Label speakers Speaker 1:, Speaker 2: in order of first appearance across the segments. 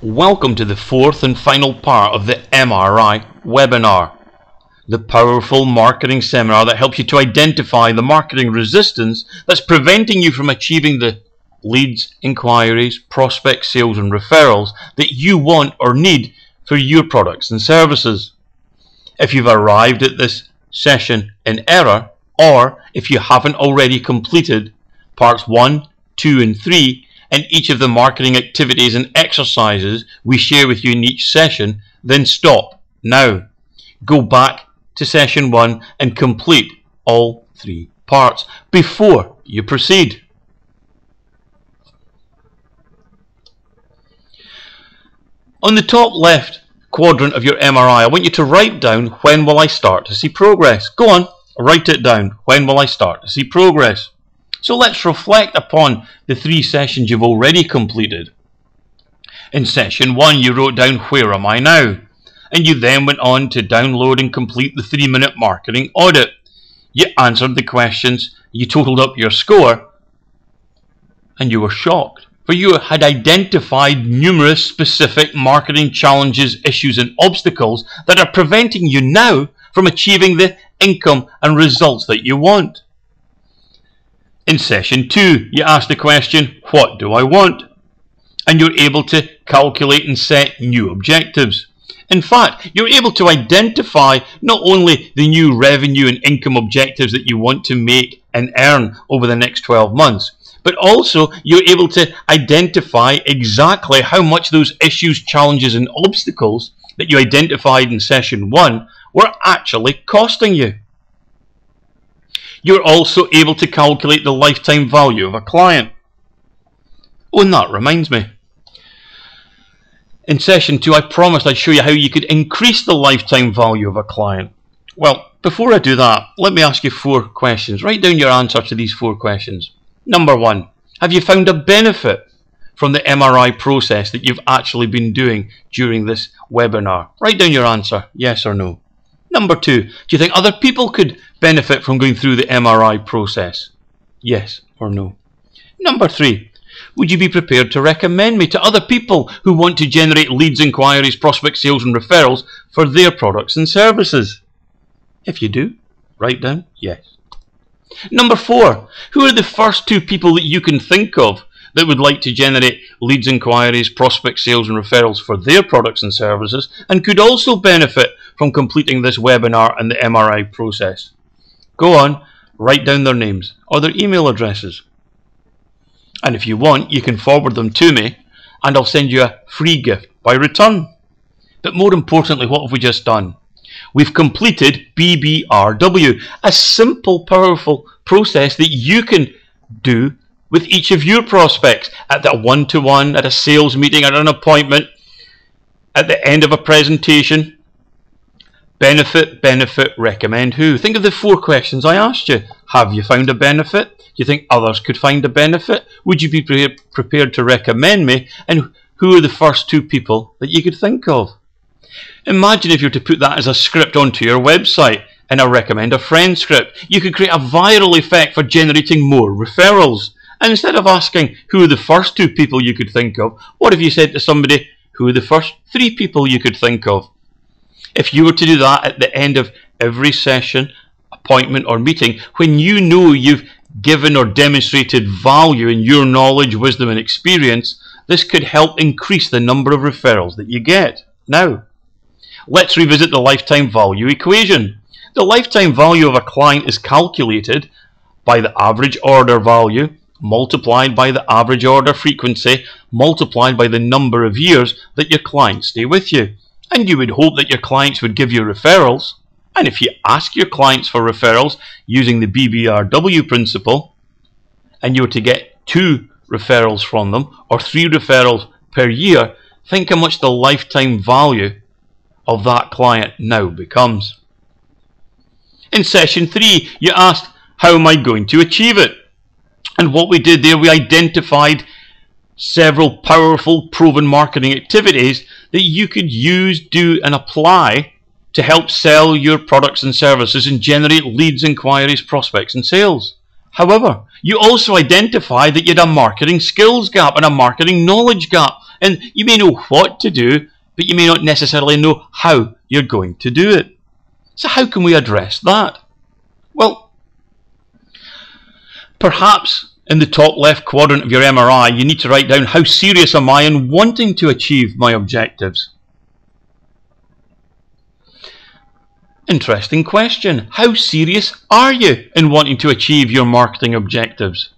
Speaker 1: Welcome to the fourth and final part of the MRI webinar, the powerful marketing seminar that helps you to identify the marketing resistance that's preventing you from achieving the leads, inquiries, prospect sales and referrals that you want or need for your products and services. If you've arrived at this session in error, or if you haven't already completed parts 1, 2 and 3 and each of the marketing activities and exercises we share with you in each session, then stop now. Go back to session 1 and complete all 3 parts before you proceed. On the top left quadrant of your MRI, I want you to write down, when will I start to see progress? Go on, write it down. When will I start to see progress? So let's reflect upon the 3 sessions you've already completed. In session 1, you wrote down, where am I now? And you then went on to download and complete the 3-minute marketing audit. You answered the questions, you totaled up your score, and you were shocked. For you had identified numerous specific marketing challenges, issues and obstacles that are preventing you now from achieving the income and results that you want. In session 2, you asked the question, what do I want? And you're able to calculate and set new objectives. In fact, you're able to identify not only the new revenue and income objectives that you want to make and earn over the next 12 months, but also you're able to identify exactly how much those issues, challenges and obstacles that you identified in session 1 were actually costing you. You're also able to calculate the lifetime value of a client. Oh, and that reminds me. In session 2, I promised I'd show you how you could increase the lifetime value of a client. Well, before I do that, let me ask you 4 questions. Write down your answer to these 4 questions. Number 1, have you found a benefit from the MRI process that you've actually been doing during this webinar? Write down your answer, yes or no. Number 2, do you think other people could benefit from going through the MRI process? Yes or no. Number 3, would you be prepared to recommend me to other people who want to generate leads, inquiries, prospect sales and referrals for their products and services? If you do, write down yes. Number 4, who are the first 2 people that you can think of that would like to generate leads, inquiries, prospect sales and referrals for their products and services and could also benefit from completing this webinar and the MRI process? Go on, write down their names or their email addresses. And if you want, you can forward them to me and I'll send you a free gift by return. But more importantly, what have we just done? We've completed BBRW, a simple, powerful process that you can do with each of your prospects at a one-to-one, at a sales meeting, at an appointment, at the end of a presentation. Benefit, benefit, recommend who? Think of the 4 questions I asked you. Have you found a benefit? Do you think others could find a benefit? Would you be prepared to recommend me? And who are the first 2 people that you could think of? Imagine if you were to put that as a script onto your website in a recommend a friend script. You could create a viral effect for generating more referrals. And instead of asking who are the first 2 people you could think of, what if you said to somebody, who are the first 3 people you could think of? If you were to do that at the end of every session, appointment or meeting, when you know you've given or demonstrated value in your knowledge, wisdom and experience, this could help increase the number of referrals that you get. Now, let's revisit the lifetime value equation. The lifetime value of a client is calculated by the average order value multiplied by the average order frequency multiplied by the number of years that your clients stay with you. And you would hope that your clients would give you referrals. And if you ask your clients for referrals using the BBRW principle, and you were to get 2 referrals from them or 3 referrals per year, think how much the lifetime value of that client now becomes. In session 3, you asked, how am I going to achieve it? And what we did there, we identified several powerful proven marketing activities that you could use, do and apply to help sell your products and services and generate leads, inquiries, prospects and sales. However, you also identified that you had a marketing skills gap and a marketing knowledge gap And you may know what to do, but you may not necessarily know how you're going to do it. So how can we address that? Well, perhaps in the top left quadrant of your MRI, you need to write down, how serious am I in wanting to achieve my objectives? Interesting question. How serious are you in wanting to achieve your marketing objectives?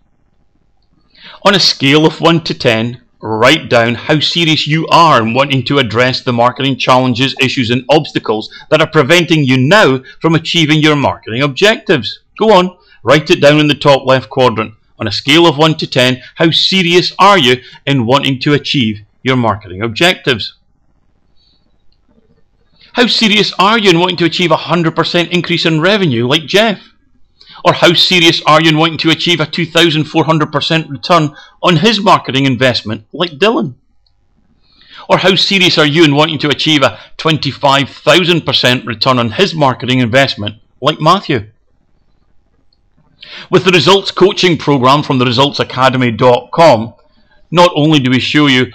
Speaker 1: On a scale of 1 to 10, write down how serious you are in wanting to address the marketing challenges, issues and obstacles that are preventing you now from achieving your marketing objectives. Go on, write it down in the top left quadrant. On a scale of 1 to 10, how serious are you in wanting to achieve your marketing objectives? How serious are you in wanting to achieve a 100% increase in revenue like Jeff? Or how serious are you in wanting to achieve a 2,400% return on his marketing investment like Dylan? Or how serious are you in wanting to achieve a 25,000% return on his marketing investment like Matthew? With the Results Coaching Program from theresultsacademy.com, not only do we show you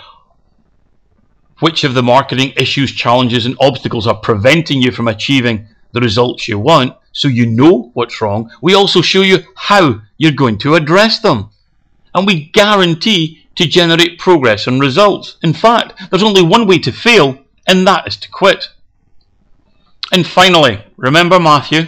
Speaker 1: which of the marketing issues, challenges and obstacles are preventing you from achieving the results you want, so you know what's wrong, we also show you how you're going to address them. And we guarantee to generate progress and results. In fact, there's only one way to fail, and that is to quit. And finally, remember Matthew?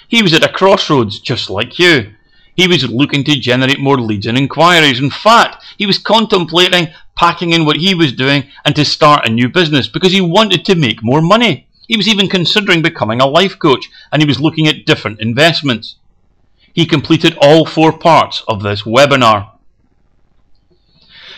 Speaker 1: He was at a crossroads just like you. He was looking to generate more leads and inquiries. In fact, he was contemplating packing in what he was doing and to start a new business because he wanted to make more money. He was even considering becoming a life coach, and he was looking at different investments. He completed all 4 parts of this webinar.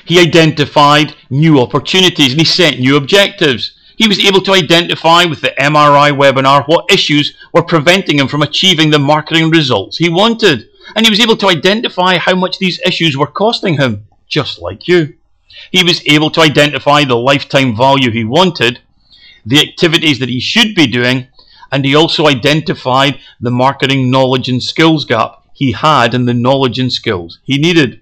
Speaker 1: He identified new opportunities and he set new objectives. He was able to identify with the MRI webinar what issues were preventing him from achieving the marketing results he wanted. And he was able to identify how much these issues were costing him, just like you. He was able to identify the lifetime value he wanted, the activities that he should be doing, and he also identified the marketing knowledge and skills gap he had and the knowledge and skills he needed.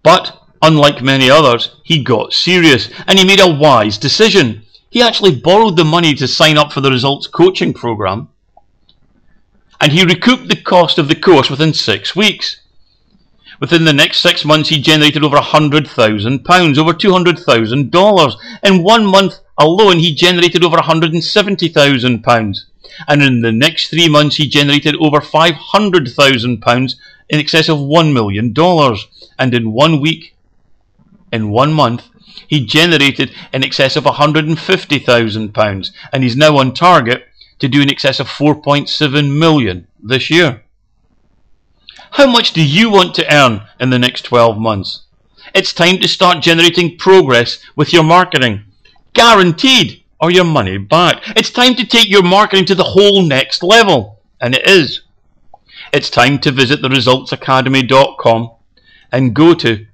Speaker 1: But unlike many others, he got serious and he made a wise decision. He actually borrowed the money to sign up for the Results Coaching Program, and he recouped the cost of the course within 6 weeks. Within the next 6 months, he generated over £100,000, over $200,000. In 1 month alone, he generated over £170,000. And in the next 3 months, he generated over £500,000, in excess of $1 million. And in 1 week, in 1 month, he generated in excess of £150,000. And he's now on target to do in excess of 4.7 million this year. How much do you want to earn in the next 12 months? It's time to start generating progress with your marketing. Guaranteed, or your money back. It's time to take your marketing to the whole next level. And it is. It's time to visit theresultsacademy.com and go to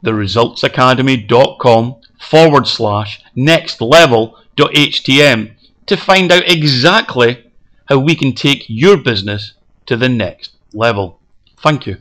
Speaker 1: theresultsacademy.com/nextlevel.htm to find out exactly how we can take your business to the next level. Thank you.